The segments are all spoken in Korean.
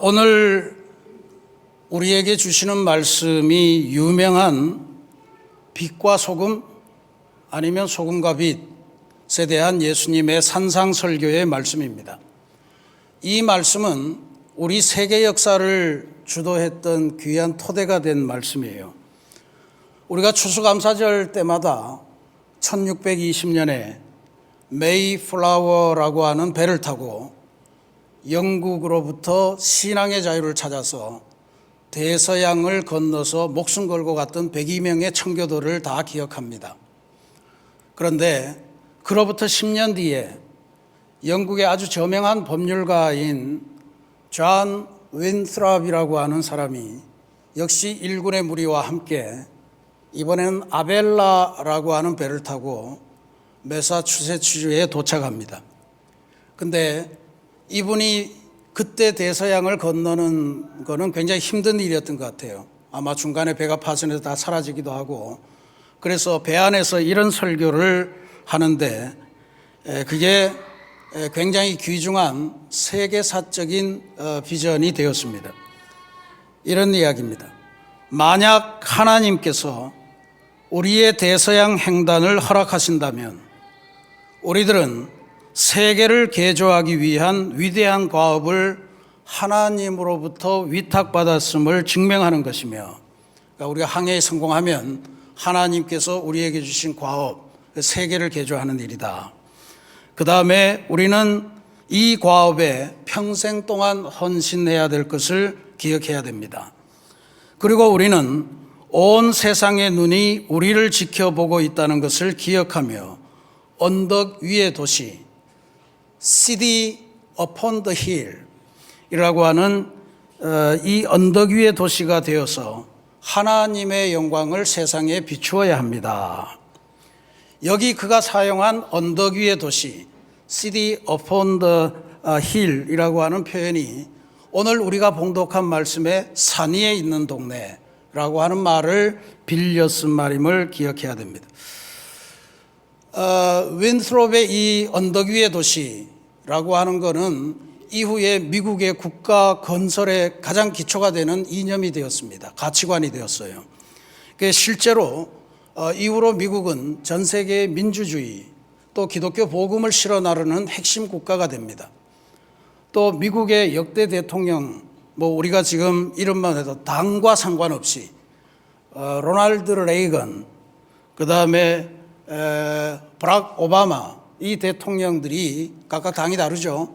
오늘 우리에게 주시는 말씀이 유명한 빛과 소금 아니면 소금과 빛에 대한 예수님의 산상설교의 말씀입니다. 이 말씀은 우리 세계 역사를 주도했던 귀한 토대가 된 말씀이에요. 우리가 추수감사절 때마다 1620년에 메이플라워라고 하는 배를 타고 영국으로부터 신앙의 자유를 찾아서 대서양을 건너서 목숨 걸고 갔던 102명의 청교도를 다 기억합니다. 그런데 그로부터 10년 뒤에 영국의 아주 저명한 법률가인 존 윈스롭이라고 하는 사람이 역시 일군의 무리와 함께 이번에는 아벨라라고 하는 배를 타고 매사추세츠주에 도착합니다. 근데 이분이 그때 대서양을 건너는 거는 굉장히 힘든 일이었던 것 같아요. 아마 중간에 배가 파손해서 다 사라지기도 하고, 그래서 배 안에서 이런 설교를 하는데 그게 굉장히 귀중한 세계사적인 비전이 되었습니다. 이런 이야기입니다. 만약 하나님께서 우리의 대서양 횡단을 허락하신다면 우리들은 세계를 개조하기 위한 위대한 과업을 하나님으로부터 위탁받았음을 증명하는 것이며, 그러니까 우리가 항해에 성공하면 하나님께서 우리에게 주신 과업, 세계를 개조하는 일이다. 그 다음에 우리는 이 과업에 평생 동안 헌신해야 될 것을 기억해야 됩니다. 그리고 우리는 온 세상의 눈이 우리를 지켜보고 있다는 것을 기억하며 언덕 위의 도시, City upon the hill 이라고 하는 이 언덕 위의 도시가 되어서 하나님의 영광을 세상에 비추어야 합니다. 여기 그가 사용한 언덕 위의 도시, City upon the hill 이라고 하는 표현이 오늘 우리가 봉독한 말씀에 산 위에 있는 동네라고 하는 말을 빌려 쓴 말임을 기억해야 됩니다. 윈스롭의 이 언덕 위의 도시라고 하는 것은 이후에 미국의 국가 건설의 가장 기초가 되는 이념이 되었습니다. 가치관이 되었어요. 실제로 이후로 미국은 전 세계의 민주주의 또 기독교 복음을 실어 나르는 핵심 국가가 됩니다. 또 미국의 역대 대통령, 우리가 지금 이름만 해도 당과 상관없이 로널드 레이건, 그 다음에 버락 오바마, 이 대통령들이 각각 당이 다르죠.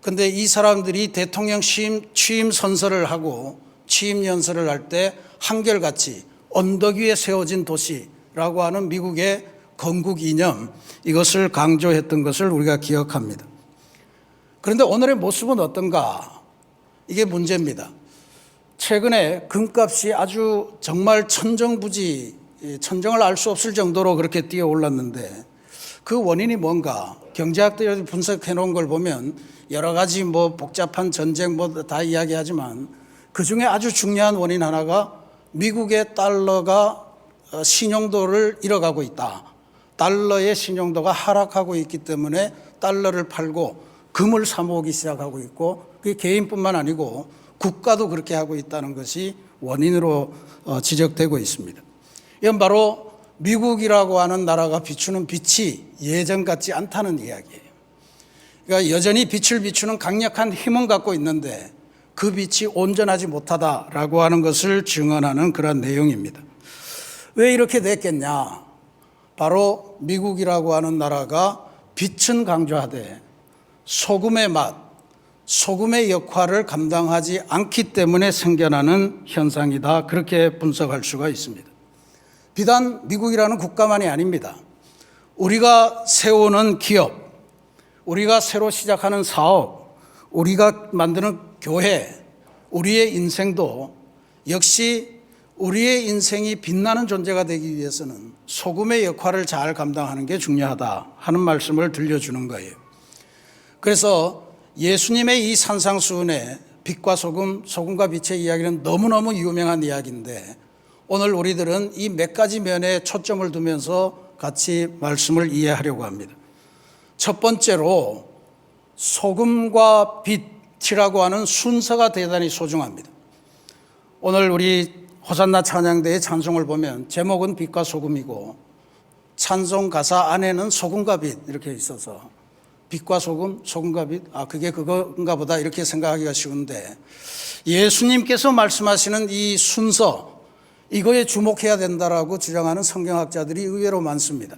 근데 이 사람들이 대통령 취임 선서를 하고 취임 연설을 할 때 한결같이 언덕 위에 세워진 도시라고 하는 미국의 건국 이념, 이것을 강조했던 것을 우리가 기억합니다. 그런데 오늘의 모습은 어떤가? 이게 문제입니다. 최근에 금값이 아주 정말 천정부지, 천정을 알 수 없을 정도로 그렇게 뛰어 올랐는데 그 원인이 뭔가? 경제학들이 분석해 놓은 걸 보면 여러 가지 복잡한 전쟁 다 이야기하지만 그 중에 아주 중요한 원인 하나가 미국의 달러가 신용도를 잃어가고 있다. 달러의 신용도가 하락하고 있기 때문에 달러를 팔고 금을 사모으기 시작하고 있고, 그게 개인뿐만 아니고 국가도 그렇게 하고 있다는 것이 원인으로 지적되고 있습니다. 이건 바로 미국이라고 하는 나라가 비추는 빛이 예전 같지 않다는 이야기예요. 그러니까 여전히 빛을 비추는 강력한 힘은 갖고 있는데 그 빛이 온전하지 못하다라고 하는 것을 증언하는 그런 내용입니다. 왜 이렇게 됐겠냐? 바로 미국이라고 하는 나라가 빛은 강조하되 소금의 맛, 소금의 역할을 감당하지 않기 때문에 생겨나는 현상이다. 그렇게 분석할 수가 있습니다. 비단 미국이라는 국가만이 아닙니다. 우리가 세우는 기업, 우리가 새로 시작하는 사업, 우리가 만드는 교회, 우리의 인생도 역시 우리의 인생이 빛나는 존재가 되기 위해서는 소금의 역할을 잘 감당하는 게 중요하다 하는 말씀을 들려주는 거예요. 그래서 예수님의 이 산상수훈의 빛과 소금, 소금과 빛의 이야기는 너무너무 유명한 이야기인데 오늘 우리들은 이 몇 가지 면에 초점을 두면서 같이 말씀을 이해하려고 합니다. 첫 번째로 소금과 빛, 빛이라고 하는 순서가 대단히 소중합니다. 오늘 우리 호산나 찬양대의 찬송을 보면 제목은 빛과 소금이고 찬송 가사 안에는 소금과 빛 이렇게 있어서 빛과 소금, 소금과 빛, 그게 그건가 보다 이렇게 생각하기가 쉬운데 예수님께서 말씀하시는 이 순서, 이거에 주목해야 된다라고 주장하는 성경학자들이 의외로 많습니다.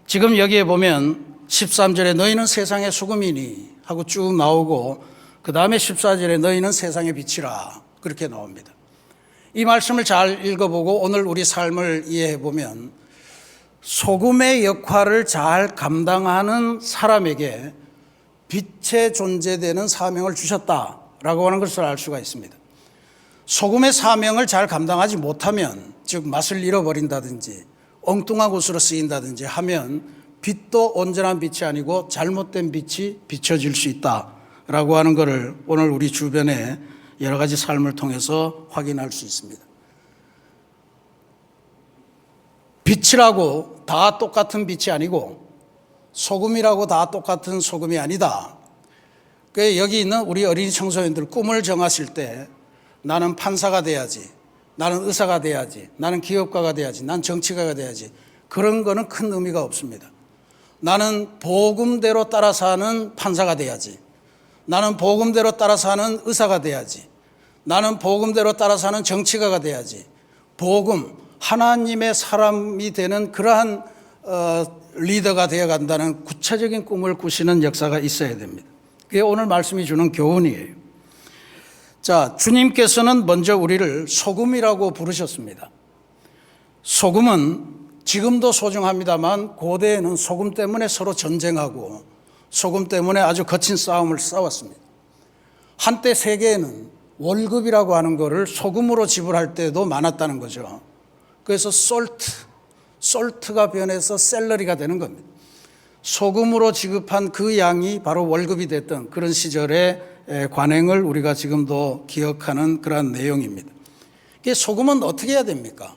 지금 여기에 보면 13절에 너희는 세상의 소금이니 하고 쭉 나오고 그 다음에 14절에 너희는 세상의 빛이라 그렇게 나옵니다. 이 말씀을 잘 읽어보고 오늘 우리 삶을 이해해 보면 소금의 역할을 잘 감당하는 사람에게 빛의 존재되는 사명을 주셨다라고 하는 것을 알 수가 있습니다. 소금의 사명을 잘 감당하지 못하면, 즉 맛을 잃어버린다든지 엉뚱한 곳으로 쓰인다든지 하면 빛도 온전한 빛이 아니고 잘못된 빛이 비춰질 수 있다라고 하는 것을 오늘 우리 주변에 여러 가지 삶을 통해서 확인할 수 있습니다. 빛이라고 다 똑같은 빛이 아니고 소금이라고 다 똑같은 소금이 아니다. 여기 있는 우리 어린이 청소년들 꿈을 정하실 때 나는 판사가 돼야지, 나는 의사가 돼야지, 나는 기업가가 돼야지, 난 정치가가 돼야지, 그런 거는 큰 의미가 없습니다. 나는 복음대로 따라 사는 판사가 돼야지, 나는 복음대로 따라 사는 의사가 돼야지, 나는 복음대로 따라 사는 정치가가 돼야지, 복음, 하나님의 사람이 되는 그러한 리더가 되어간다는 구체적인 꿈을 꾸시는 역사가 있어야 됩니다. 그게 오늘 말씀이 주는 교훈이에요. 자, 주님께서는 먼저 우리를 소금이라고 부르셨습니다. 소금은 지금도 소중합니다만 고대에는 소금 때문에 서로 전쟁하고 소금 때문에 아주 거친 싸움을 싸웠습니다. 한때 세계에는 월급이라고 하는 것을 소금으로 지불할 때도 많았다는 거죠. 그래서 솔트가 변해서 샐러리가 되는 겁니다. 소금으로 지급한 그 양이 바로 월급이 됐던 그런 시절의 관행을 우리가 지금도 기억하는 그런 내용입니다. 소금은 어떻게 해야 됩니까?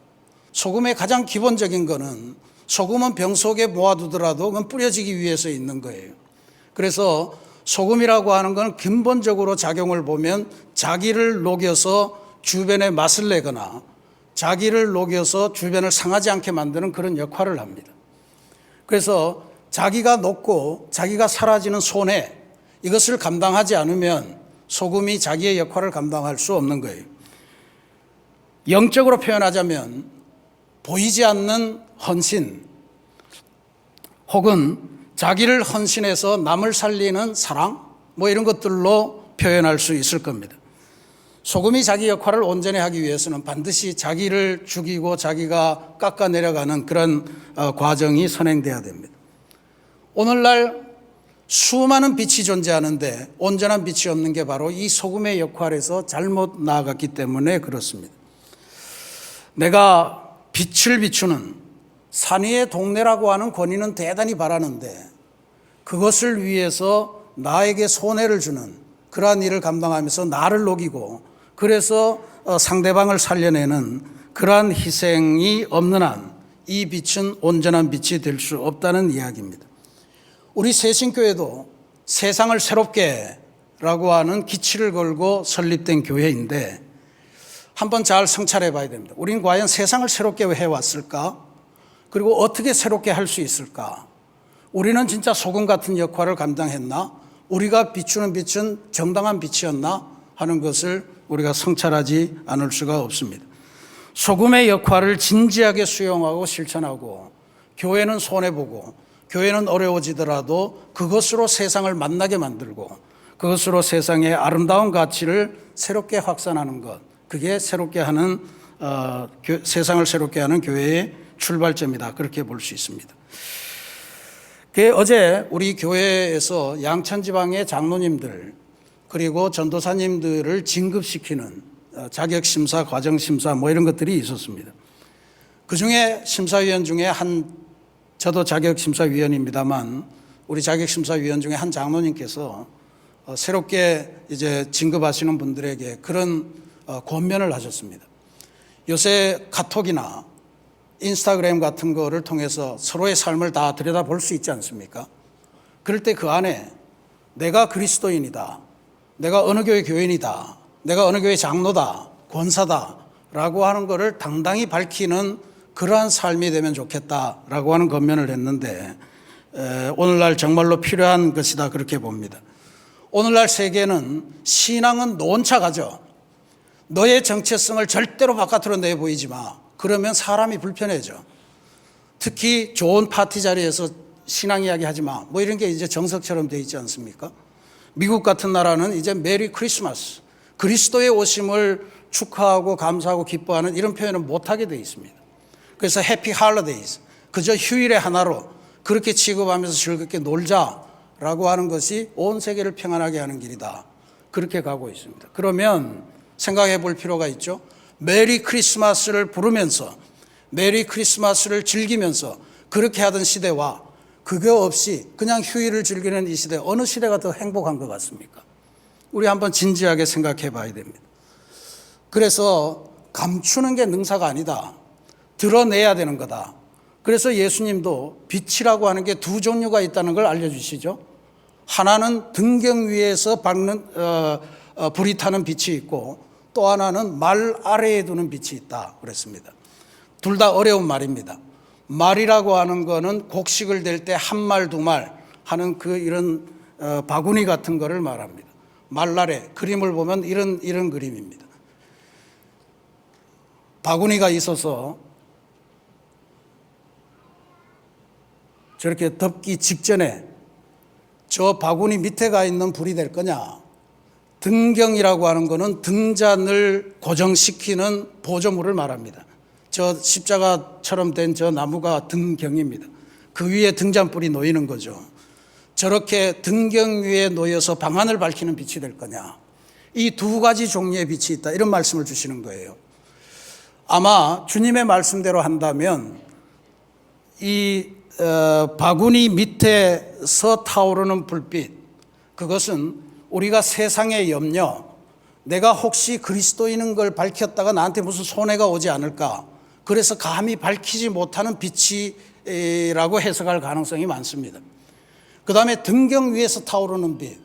소금의 가장 기본적인 거는 소금은 병 속에 모아두더라도 그건 뿌려지기 위해서 있는 거예요. 그래서 소금이라고 하는 건 근본적으로 작용을 보면 자기를 녹여서 주변에 맛을 내거나 자기를 녹여서 주변을 상하지 않게 만드는 그런 역할을 합니다. 그래서 자기가 녹고 자기가 사라지는 손해, 이것을 감당하지 않으면 소금이 자기의 역할을 감당할 수 없는 거예요. 영적으로 표현하자면 보이지 않는 헌신 혹은 자기를 헌신해서 남을 살리는 사랑 이런 것들로 표현할 수 있을 겁니다. 소금이 자기 역할을 온전히 하기 위해서는 반드시 자기를 죽이고 자기가 깎아내려가는 그런 과정이 선행돼야 됩니다. 오늘날 수많은 빛이 존재하는데 온전한 빛이 없는 게 바로 이 소금의 역할에서 잘못 나아갔기 때문에 그렇습니다. 내가 빛을 비추는 산 위의 동네라고 하는 권위는 대단히 바라는데 그것을 위해서 나에게 손해를 주는 그러한 일을 감당하면서 나를 녹이고 그래서 상대방을 살려내는 그러한 희생이 없는 한 이 빛은 온전한 빛이 될 수 없다는 이야기입니다. 우리 새신교회도 세상을 새롭게라고 하는 기치를 걸고 설립된 교회인데 한번 잘 성찰해 봐야 됩니다. 우리는 과연 세상을 새롭게 해왔을까? 그리고 어떻게 새롭게 할 수 있을까? 우리는 진짜 소금 같은 역할을 감당했나? 우리가 비추는 빛은 정당한 빛이었나? 하는 것을 우리가 성찰하지 않을 수가 없습니다. 소금의 역할을 진지하게 수용하고 실천하고 교회는 손해보고 교회는 어려워지더라도 그것으로 세상을 만나게 만들고 그것으로 세상의 아름다운 가치를 새롭게 확산하는 것, 그게 새롭게 하는 세상을 새롭게 하는 교회의 출발점이다, 그렇게 볼 수 있습니다. 어제 우리 교회에서 양천지방의 장로님들 그리고 전도사님들을 진급시키는 자격심사, 과정심사 이런 것들이 있었습니다. 그중에 심사위원 중에 저도 자격심사위원입니다만 우리 자격심사위원 중에 한 장로님께서 새롭게 이제 진급하시는 분들에게 그런 권면을 하셨습니다. 요새 카톡이나 인스타그램 같은 거를 통해서 서로의 삶을 다 들여다볼 수 있지 않습니까? 그럴 때 그 안에 내가 그리스도인이다, 내가 어느 교회 교인이다, 내가 어느 교회 장로다, 권사다라고 하는 것을 당당히 밝히는 그러한 삶이 되면 좋겠다라고 하는 권면을 했는데, 오늘날 정말로 필요한 것이다 그렇게 봅니다. 오늘날 세계는 신앙은 노원차 가죠. 너의 정체성을 절대로 바깥으로 내보이지 마. 그러면 사람이 불편해져. 특히 좋은 파티 자리에서 신앙 이야기 하지 마. 뭐 이런 게 이제 정석처럼 돼 있지 않습니까? 미국 같은 나라는 이제 메리 크리스마스, 그리스도의 오심을 축하하고 감사하고 기뻐하는 이런 표현은 못하게 돼 있습니다. 그래서 해피 할러데이즈, 그저 휴일의 하나로 그렇게 취급하면서 즐겁게 놀자라고 하는 것이 온 세계를 평안하게 하는 길이다. 그렇게 가고 있습니다. 그러면 생각해 볼 필요가 있죠. 메리 크리스마스를 부르면서, 메리 크리스마스를 즐기면서 그렇게 하던 시대와 그거 없이 그냥 휴일을 즐기는 이 시대, 어느 시대가 더 행복한 것 같습니까? 우리 한번 진지하게 생각해 봐야 됩니다. 그래서 감추는 게 능사가 아니다. 드러내야 되는 거다. 그래서 예수님도 빛이라고 하는 게 두 종류가 있다는 걸 알려주시죠. 하나는 등경 위에서 불이 타는 빛이 있고, 또 하나는 말 아래에 두는 빛이 있다 그랬습니다. 둘 다 어려운 말입니다. 말이라고 하는 거는 곡식을 댈 때 한 말 두 말 하는 이런 바구니 같은 거를 말합니다. 말 아래, 그림을 보면 이런 그림입니다. 바구니가 있어서 저렇게 덮기 직전에 저 바구니 밑에 가 있는 불이 될 거냐. 등경이라고 하는 거는 등잔을 고정시키는 보조물을 말합니다. 저 십자가처럼 된 저 나무가 등경입니다. 그 위에 등잔불이 놓이는 거죠. 저렇게 등경 위에 놓여서 방안을 밝히는 빛이 될 거냐. 이 두 가지 종류의 빛이 있다. 이런 말씀을 주시는 거예요. 아마 주님의 말씀대로 한다면 이 바구니 밑에서 타오르는 불빛, 그것은 우리가 세상의 염려, 내가 혹시 그리스도인인 걸 밝혔다가 나한테 무슨 손해가 오지 않을까, 그래서 감히 밝히지 못하는 빛이라고 해석할 가능성이 많습니다. 그 다음에 등경 위에서 타오르는 빛,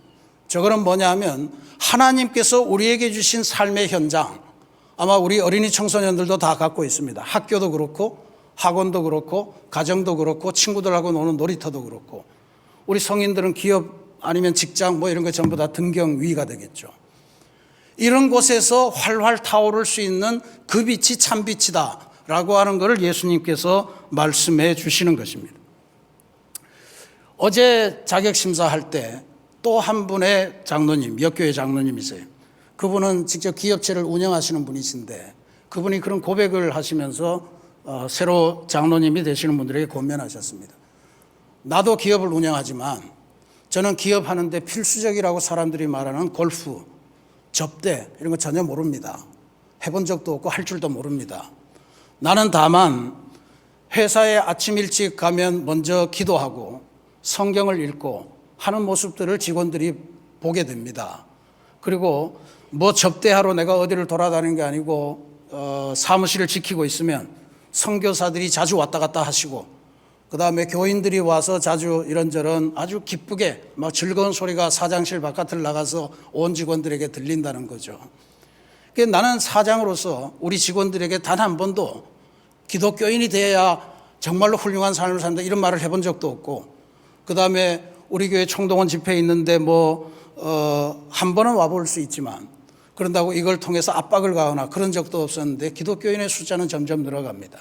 저거는 뭐냐 하면 하나님께서 우리에게 주신 삶의 현장, 아마 우리 어린이 청소년들도 다 갖고 있습니다. 학교도 그렇고 학원도 그렇고 가정도 그렇고 친구들하고 노는 놀이터도 그렇고, 우리 성인들은 기업 아니면 직장 뭐 이런 거 전부 다 등경 위가 되겠죠. 이런 곳에서 활활 타오를 수 있는 그 빛이 참빛이다 라고 하는 것을 예수님께서 말씀해 주시는 것입니다. 어제 자격심사할 때 또 한 분의 장로님, 역교회 장로님이세요. 그분은 직접 기업체를 운영하시는 분이신데, 그분이 그런 고백을 하시면서 새로 장로님이 되시는 분들에게 권면하셨습니다. 나도 기업을 운영하지만 저는 기업하는데 필수적이라고 사람들이 말하는 골프, 접대 이런 거 전혀 모릅니다. 해본 적도 없고 할 줄도 모릅니다. 나는 다만 회사에 아침 일찍 가면 먼저 기도하고 성경을 읽고 하는 모습들을 직원들이 보게 됩니다. 그리고 뭐 접대하러 내가 어디를 돌아다니는 게 아니고 사무실을 지키고 있으면 선교사들이 자주 왔다 갔다 하시고, 그 다음에 교인들이 와서 자주 이런저런 아주 기쁘게 막 즐거운 소리가 사장실 바깥을 나가서 온 직원들에게 들린다는 거죠. 그러니까 나는 사장으로서 우리 직원들에게 단 한 번도 기독교인이 돼야 정말로 훌륭한 삶을 산다 이런 말을 해본 적도 없고, 그 다음에 우리 교회 총동원 집회 있는데 한 번은 와볼 수 있지만 그런다고 이걸 통해서 압박을 가거나 그런 적도 없었는데 기독교인의 숫자는 점점 늘어갑니다.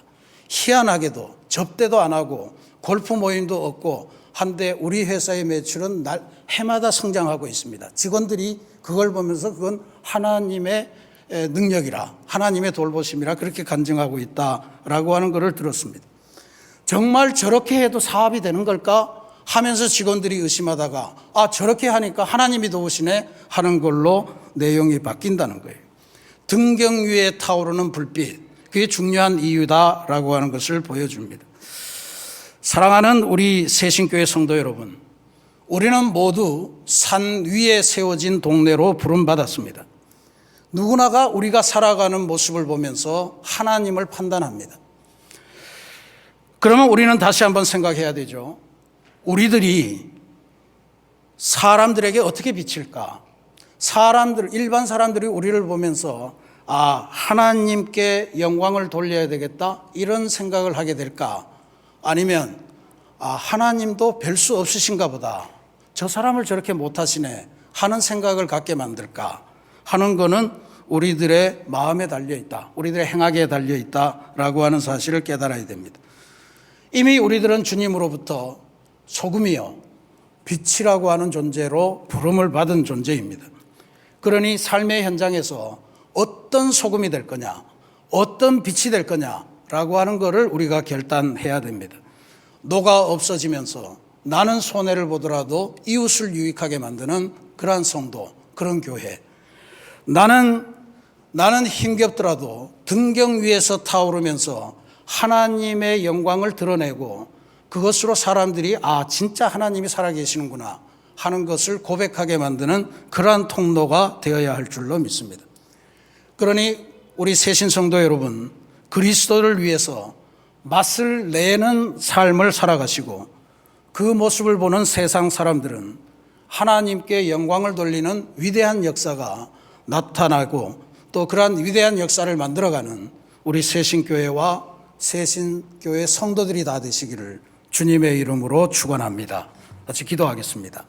희한하게도 접대도 안 하고 골프 모임도 없고 한데 우리 회사의 매출은 해마다 성장하고 있습니다. 직원들이 그걸 보면서 그건 하나님의 능력이라, 하나님의 돌보심이라 그렇게 간증하고 있다라고 하는 것을 들었습니다. 정말 저렇게 해도 사업이 되는 걸까 하면서 직원들이 의심하다가 저렇게 하니까 하나님이 도우시네 하는 걸로 내용이 바뀐다는 거예요. 등경 위에 타오르는 불빛, 그게 중요한 이유다라고 하는 것을 보여줍니다. 사랑하는 우리 새신교회 성도 여러분, 우리는 모두 산 위에 세워진 동네로 부름받았습니다. 누구나가 우리가 살아가는 모습을 보면서 하나님을 판단합니다. 그러면 우리는 다시 한번 생각해야 되죠. 우리들이 사람들에게 어떻게 비칠까? 일반 사람들이 우리를 보면서 하나님께 영광을 돌려야 되겠다 이런 생각을 하게 될까? 아니면 하나님도 별 수 없으신가 보다. 저 사람을 저렇게 못하시네 하는 생각을 갖게 만들까 하는 거는 우리들의 마음에 달려있다. 우리들의 행악에 달려있다라고 하는 사실을 깨달아야 됩니다. 이미 우리들은 주님으로부터 소금이요 빛이라고 하는 존재로 부름을 받은 존재입니다. 그러니 삶의 현장에서 어떤 소금이 될 거냐, 어떤 빛이 될 거냐라고 하는 것을 우리가 결단해야 됩니다. 노가 없어지면서 나는 손해를 보더라도 이웃을 유익하게 만드는 그러한 성도, 그런 교회. 나는 힘겹더라도 등경 위에서 타오르면서 하나님의 영광을 드러내고 그것으로 사람들이 진짜 하나님이 살아계시는구나 하는 것을 고백하게 만드는 그러한 통로가 되어야 할 줄로 믿습니다. 그러니 우리 새신성도 여러분, 그리스도를 위해서 맛을 내는 삶을 살아가시고 그 모습을 보는 세상 사람들은 하나님께 영광을 돌리는 위대한 역사가 나타나고 또 그러한 위대한 역사를 만들어가는 우리 새신교회와 새신교회 성도들이 다 되시기를 주님의 이름으로 축원합니다. 같이 기도하겠습니다.